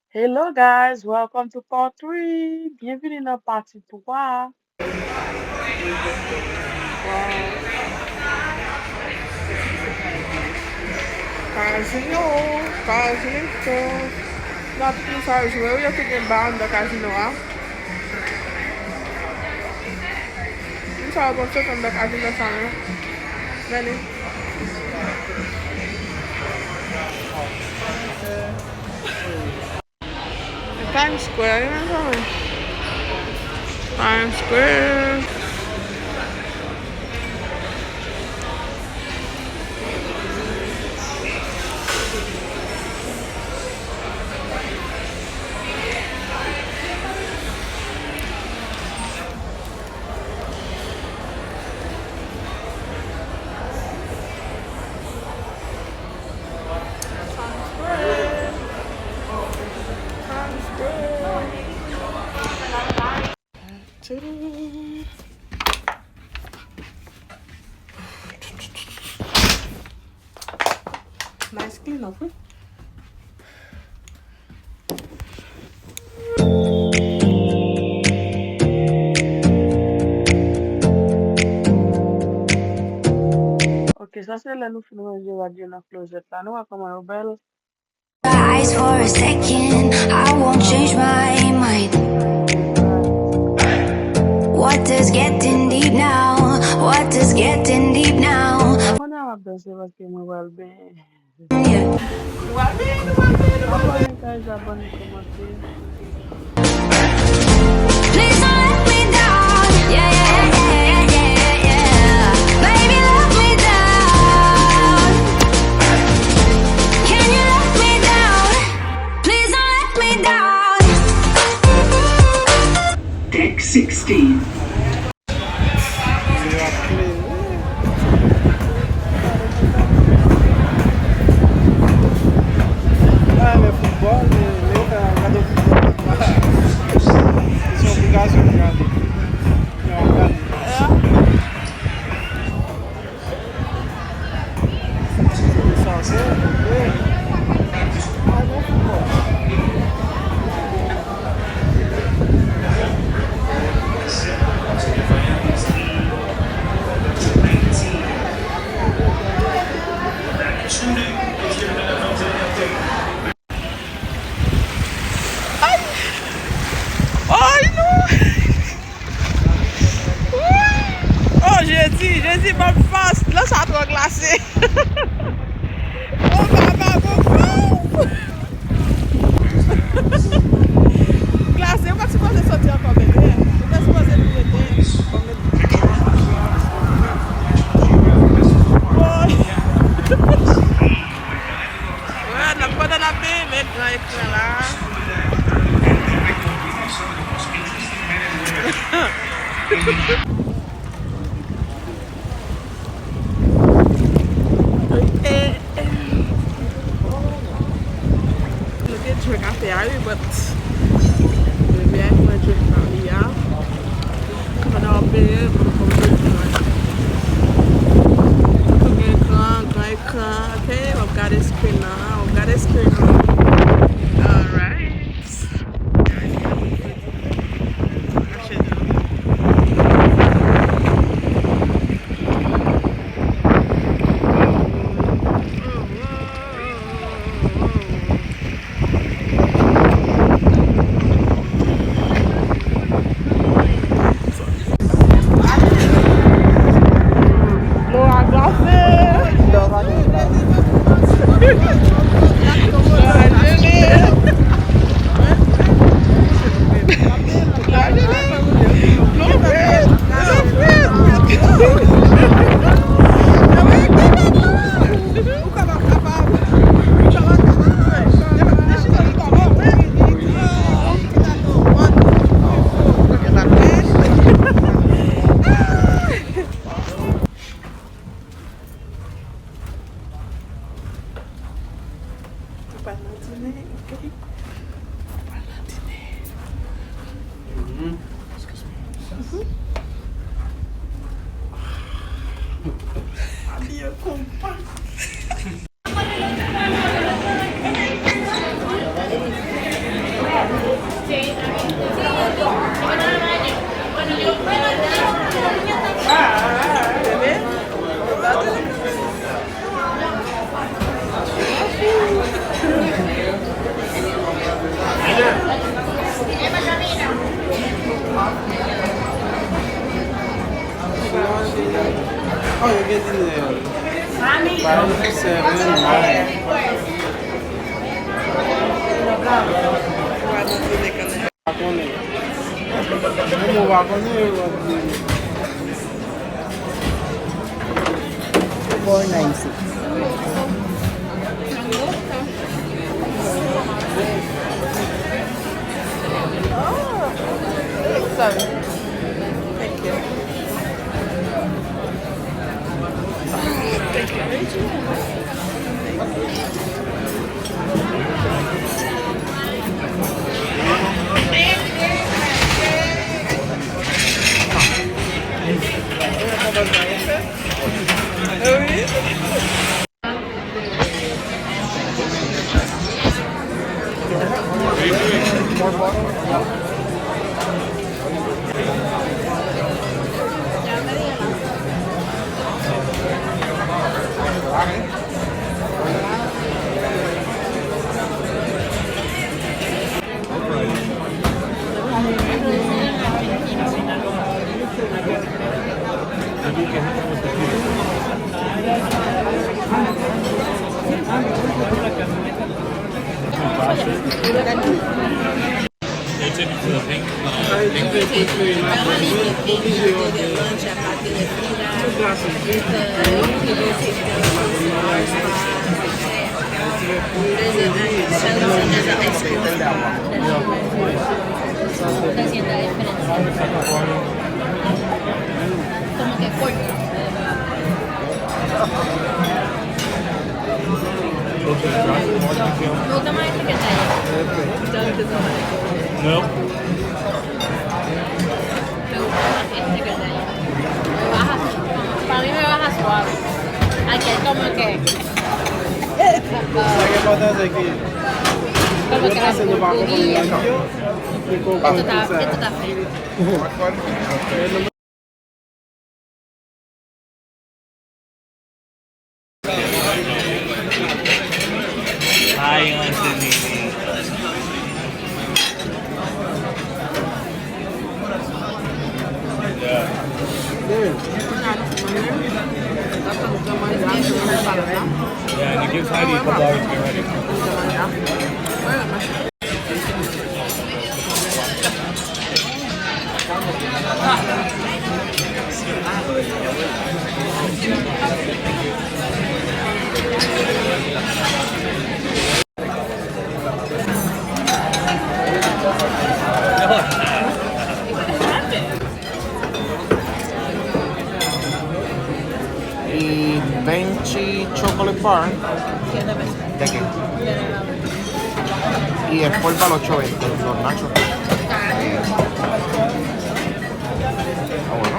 Hello guys, welcome to part 3. Bienvenue dans partie 3. Wow. Casino, casino. Not too far as well. You're thinking about the casino, huh? You saw about on the casino channel. Many. Times Square, you know what? Times Square. Times Square. Ta-da. Nice clean up, eh? Ok, ça c'est là nous finissons de radio dans le closet. Là, nous comme un rebelle. Eyes for a second, I won't change my mind. What does getting deep now? What does getting deep now? On a danser parce que moi, well bien. Yeah. Abonnez quand j'abonne, commentez. Please don't let me down. Yeah, yeah, yeah, yeah, yeah, yeah. Baby, let me down. Can you let me down? Please don't let me down. Deck 16. Ah, le football, regarder o football. Ils sont obligés de regarder. Ils regardent. Ils sont censés, oui. Ah, le football. Ai, non! Oh, Jésus, pas me fasse. Là, ça a trop glacé. Oh, papa, bon. Glacé, on va supposer sortir encore, bébé. On va supposer nous aider. Ouais, on n'a pas de la paix, mais grand écran là. Look at drink after I but maybe I'm gonna drink from here. Come on, babe. Grand écran. Okay, I've got a screen now. I've got a screen now. Alright. L'eau a glacé. Oh, you're getting there. 5, 7, 9. Vamos lá con él. 496. Sorry. Thank you. Como que corto. Me gusta más este que el taller. No. Me gusta más este que el taller. Me baja, para mí me baja suave. Aquí es como que... ¿Sabes qué pasa? Es que Como yo que estoy haciendo bajo con el burbuja. anillo y con Esto está feo. Hi, Anthony. Yeah, and it gives Heidi a couple hours to get ready. Y Benchy Chocolate Bar. ¿De qué? Y el polvo al 820, los nachos. Ah, bueno.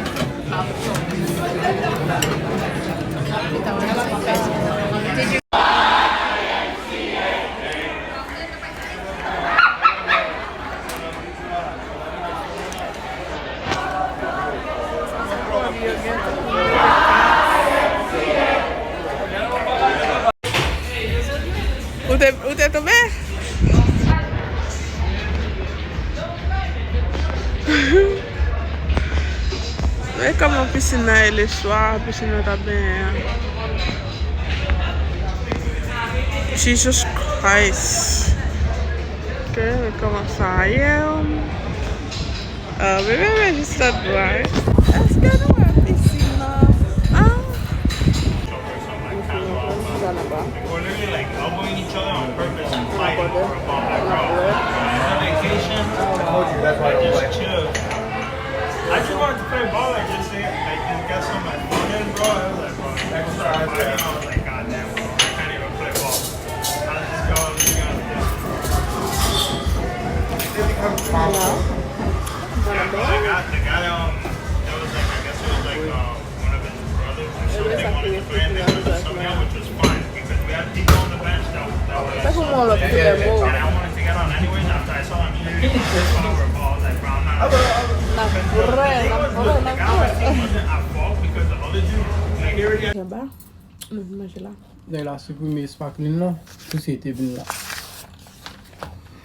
¿Usted tomé? Vê como a piscina ele é suave, a piscina tá bem. Jesus Christ. Ok, vê como saiu. Bebê está dry. Acho que não é piscina. We're literally like elbowing each other on purpose and fighting for a ball. Like, bro, on vacation, I just chill. I just wanted to play ball like just to get some like fun in, bro. I was like, bro, exercise. I was like, god damn, bro, I can't even play ball. I'll just go and we got this. The guy, there was like, I guess it was like one of his brothers or something wanted to play and they put us something, which was fine because we had people on the bench that were Está como lo que there. le And I wanted to get on anyways after I saw him shooting power balls like brown. The guy wasn't at fault because the other dude, like, he already had Bah, não vou mais lá. Daí lá, se primeiro espaço não, tu sei, teve lá.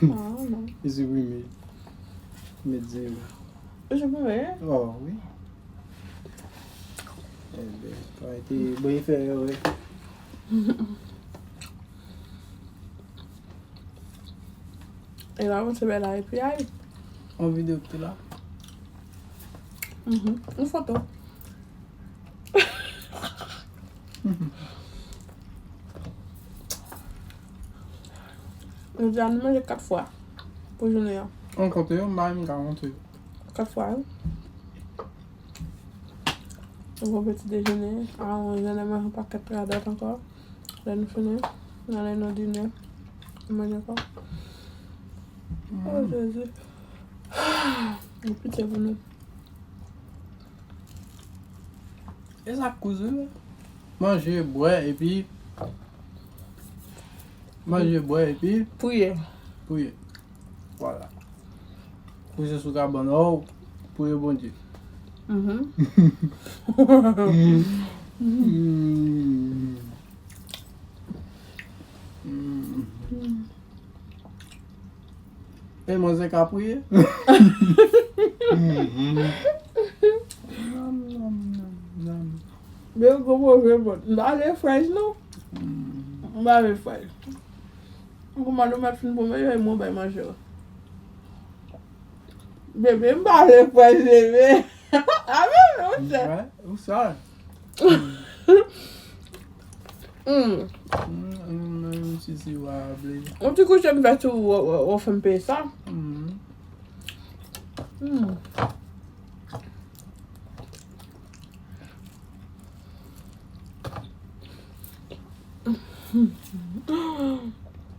Não. Esse primeiro. Me dizer. Eu já comi. Oh, oui. Quand tu es fait, oui. Et là, on se met là et puis aïe. En vidéo que tu es là. Une photo. J'ai déjà mangé 4 fois pour journée. On compte, même 40. 4 fois. Au petit déjeuner. On vient de manger un paquet de cadeaux encore. Là, nous finissons. On allait au dîner. On mange encore. Oh Jésus. Et puis c'est bon. Et ça cause manger, boire et puis. Manger, boire et puis. Pouiller. Pouiller. Voilà. Pouiller sous cabane, pouiller bon Dieu. Et moi, c'est qu'à pouiller. Mais comment je vais pas les fraises, non? Pas les fraises. Comment nous mettre une pomme et moi, ben manger. Bébé, pas les fraises, bébé. Ah, mais on sait. Ouais, où ça? Si, si, ouais, blé. On te couche avec la tour, on fait un peu ça.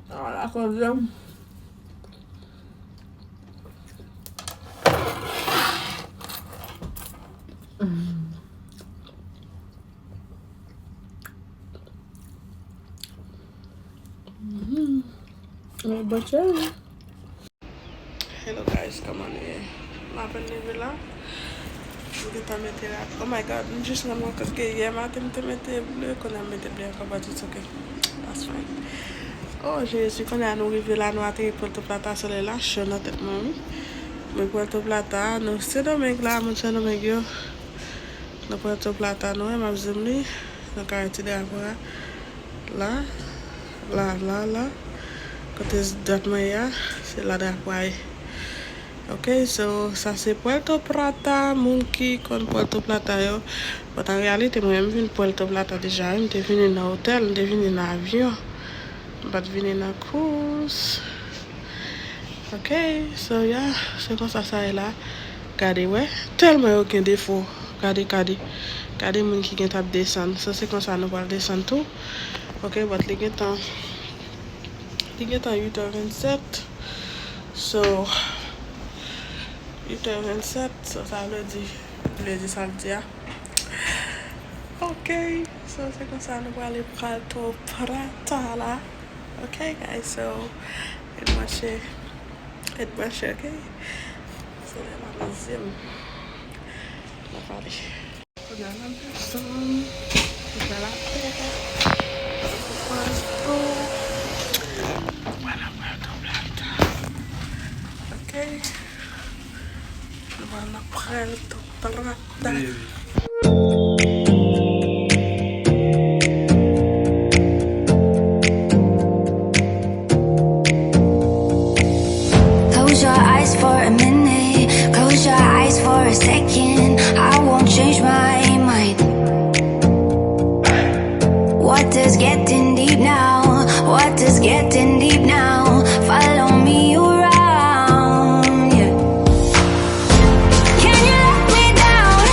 Voilà, quand j'aime. Hello guys, come on here. Ma pen levé là. Je vais te mettre là. Oh my god, juste là moi parce que hier matin je te mettais bleu qu'on a mettre bleu comme ça c'est ok. That's fine. Oh Jésus, qu'on a nous arrivé là nous atterri Puerto Plata sur là, je suis dans tête moi. Mais Puerto Plata, nous c'est dommage là, mon c'est dommage yo. Dans Puerto Plata nous m'a venu dans quartier d'avoir là. Côté d'Atmaya, c'est là d'avoir. Ok, so ça c'est Puerto Plata, moun qui kon Puerto Plata yo. Mais en réalité, moi même venu Puerto Plata déjà, j'étais venu dans l'hôtel, j'étais venu dans l'avion, pas venu dans cruise. Ok, so yeah, c'est comme ça est là. Regardez ouais, tellement aucun défaut. Regardez moun qui gen tap descendre. Ça c'est comme ça nous va descendre tout. Ok, but les temps 8h27. So 8h27, ça veut dire ça le dit. Ok, so c'est comme ça nous va aller Puerto Plata là. Ok guys, so it marche, ok. So la deuxième. On va aller. Regarde un peu ça. On va la faire. Voilà, Puerto Plata. Ok. Voilà, Puerto Plata. Close your eyes for a minute. Close your eyes for a second. I won't change my mind. Water's getting deep now. Water's getting deep now. Follow me around. Yeah. Can you let me down?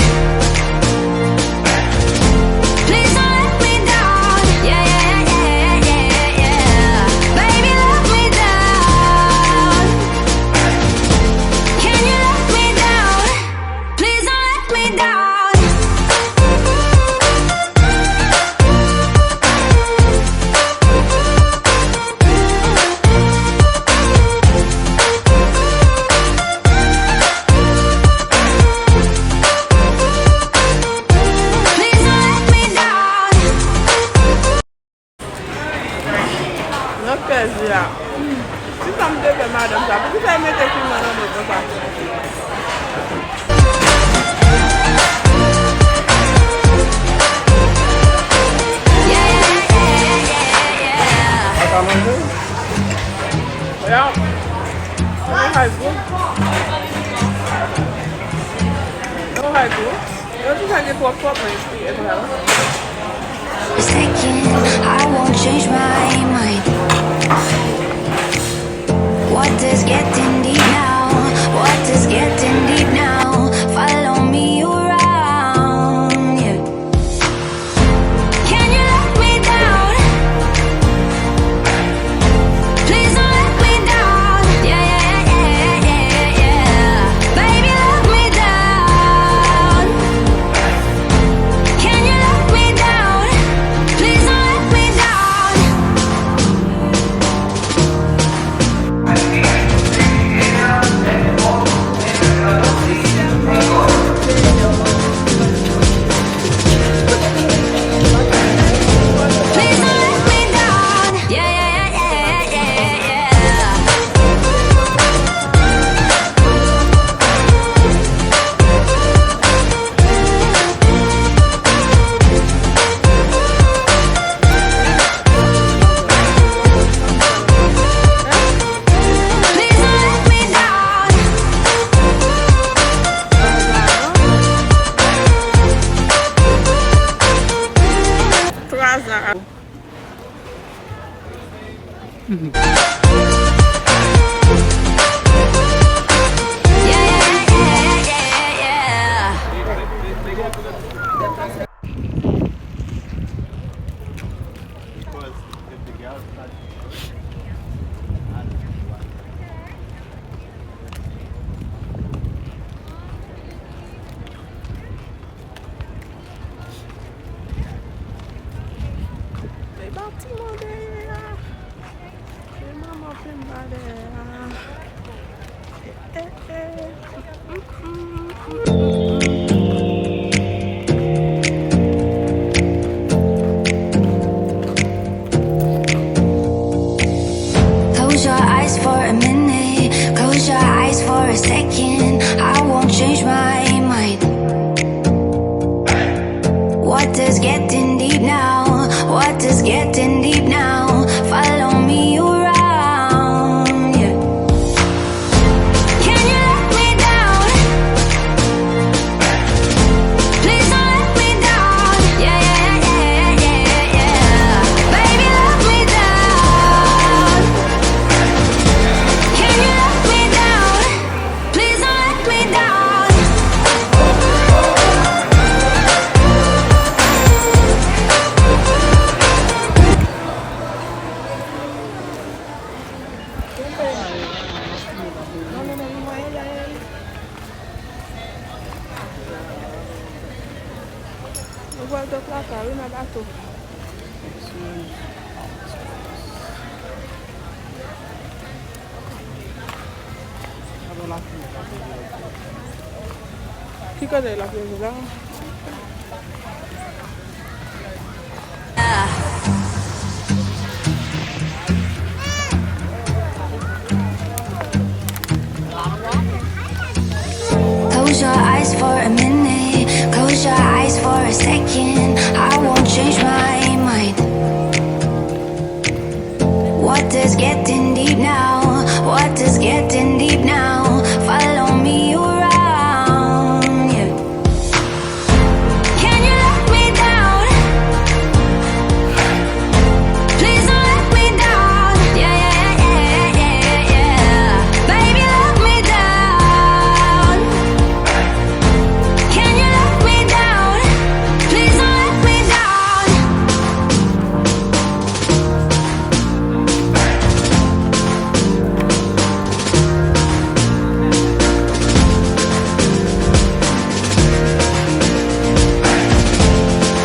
Please don't let me down. Yeah. Baby, let me down. Can you let me down? Please don't let me down. Please don't let me down. Ok, là. Si ça me devait madame ça, pourquoi ça met des films dans notre ça? Ja. Det var god. Det var god. Jag tror säkert på att mig i ett här. It's taking, I won't change my mind. What is getting deep now? What is getting deep now? Follow me around, yeah. Can you let me down? Please don't let me down. Yeah, yeah, yeah, yeah, yeah, yeah. Baby, let me down. Can you let me down? Please don't let me down. Please don't let me down. Yeah, yeah, yeah, yeah, yeah, Please don't let me down. Traza. Yeah, yeah, yeah, yeah, yeah. They bâtiment där. Det mamma filmar där. Close your eyes for a minute. Close your eyes for a second. I won't change my mind. What is getting deep now? What is getting deep now? Follow me around, yeah. Can you let me down? Please don't let me down. Yeah, yeah, yeah, yeah, yeah. Baby, let me down. Can you let me down? Please don't let me down. Eu guardo pra cá, eu não bato. Que cadê lá pra ajudar? Close your eyes for a minute. Close your eyes for a second. I won't change my mind. What is getting deep now? What is getting deep now? Follow me around, yeah. Can you let me down? Please don't let me down. Yeah, yeah, yeah, yeah, yeah. Baby, let me down. Can you let me down? Please don't let me down.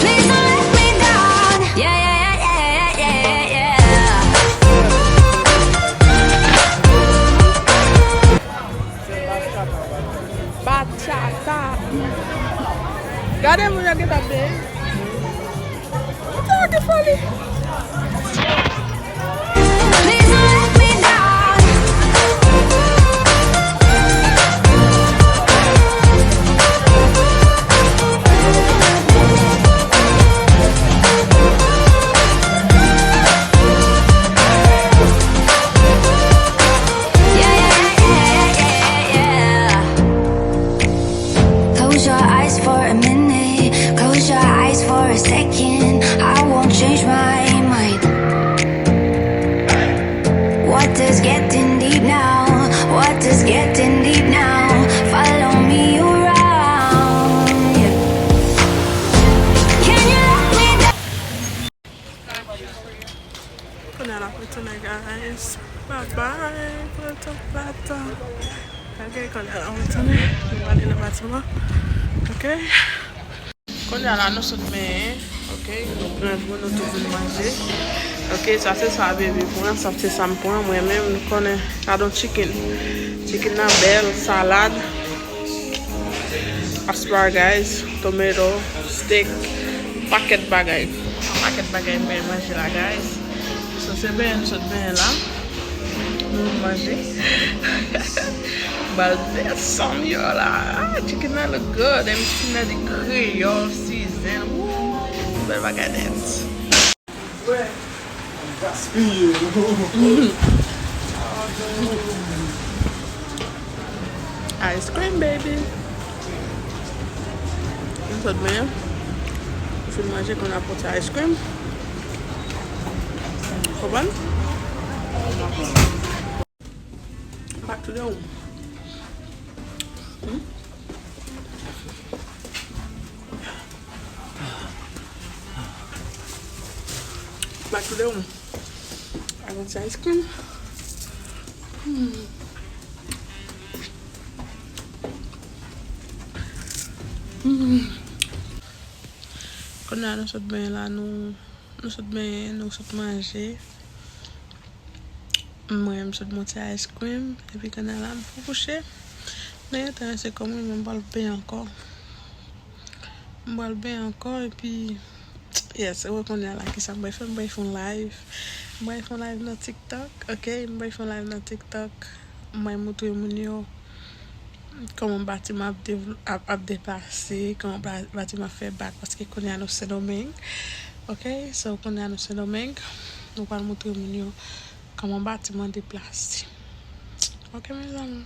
Please don't let me down. Yeah, yeah, yeah, yeah, yeah, Bachata. Cadê a mulher que tá bem? Tá que falei. Please don't let me down. plata. Ok, kon yal an retene. Nou wale nan batiman. Ok. Kon yal an nou sot men. Ok, nou pren vou nou tou vin manje. Ok, sa se sa bebe pran, sa se sa mpran. Mwen men nou konen kadon chicken. Chicken nan bel, salade, asparagus, tomato, steak, paket bagay. Paket bagay mwen manje la guys. So se ben sot ben la. Nou manje. But there's some yo la. Chicken nan look good. Them chicken nan di Creole season. Woo! Bel bagay det. Ice cream baby. Yon sot ben. Fin manje kon apote ice cream. Koban? Back to the home. Back to the home. I want some ice cream. Kon la nou sot ben la nou sot ben nou sot manje. Mwen msot monte ice cream. E pi kon la pou coucher. Men yon tan se kom mwen mbal ben ankor. Mbal ben ankor e pi yes, wè kon la ki sa mbay fon live. Mbay fon live nan TikTok. Ok, mbay fon live nan TikTok. Mbay moutou moun yo comment bâtiment ap dépassé, comment bâtiment fait back parce que qu'on a nos Saint-Domingue. OK, so qu'on a nos Saint-Domingue, nous allons montrer moun comment bâtiment déplacé. OK mes amis.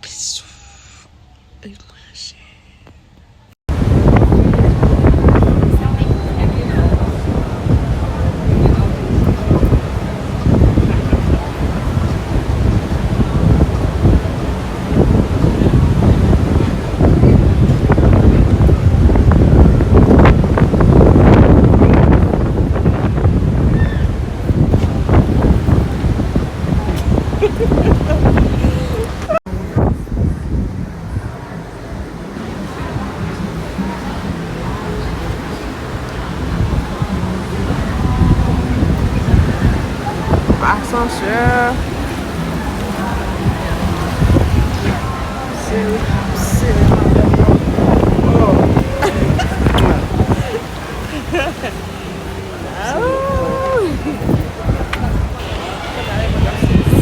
Bisous. Et manger. Ascenseur.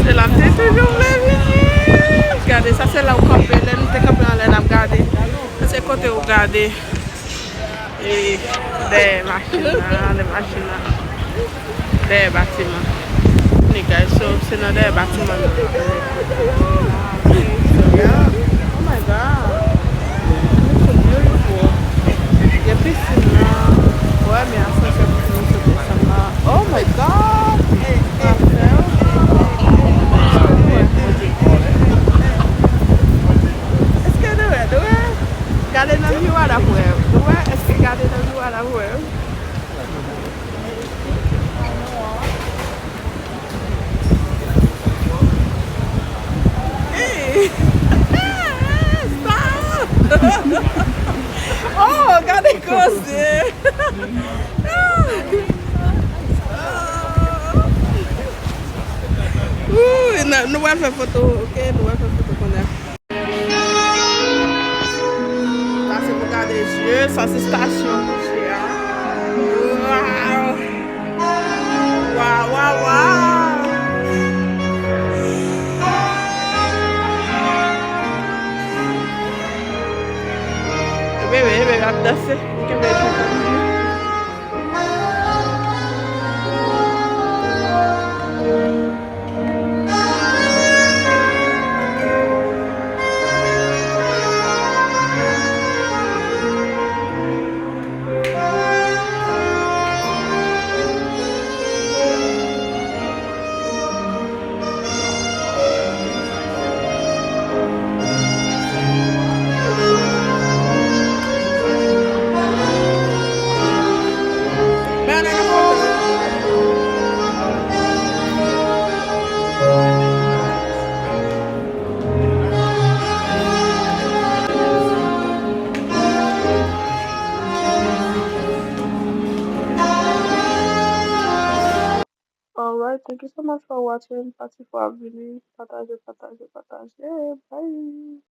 C'est la tête toujours venir. Regardez, ça c'est là où camper. Là, nous sommes campés dans l'air, regardez. C'est côté où regardez. Et des machines, des bâtiments. Les guys, so c'est dans des bâtiments. Yeah. Oh my god. It's so beautiful. Il y a piscine là. Ouais, mais ça c'est pour là. Oh my god. Est-ce que nous regardez dans le miroir là pour est-ce que regardez dans le miroir là pour oh, regardez cosy. Nous allons faire photo, ok? Nous allons faire photo qu'on a. Ça c'est pour garder les yeux, ça c'est station couchée. Wow! Wow, wow, wow! Bebe, ap danse. Ke bebe chante. Alright, thank you so much for watching. Party for Abini. Partage, partage, partage. Bye.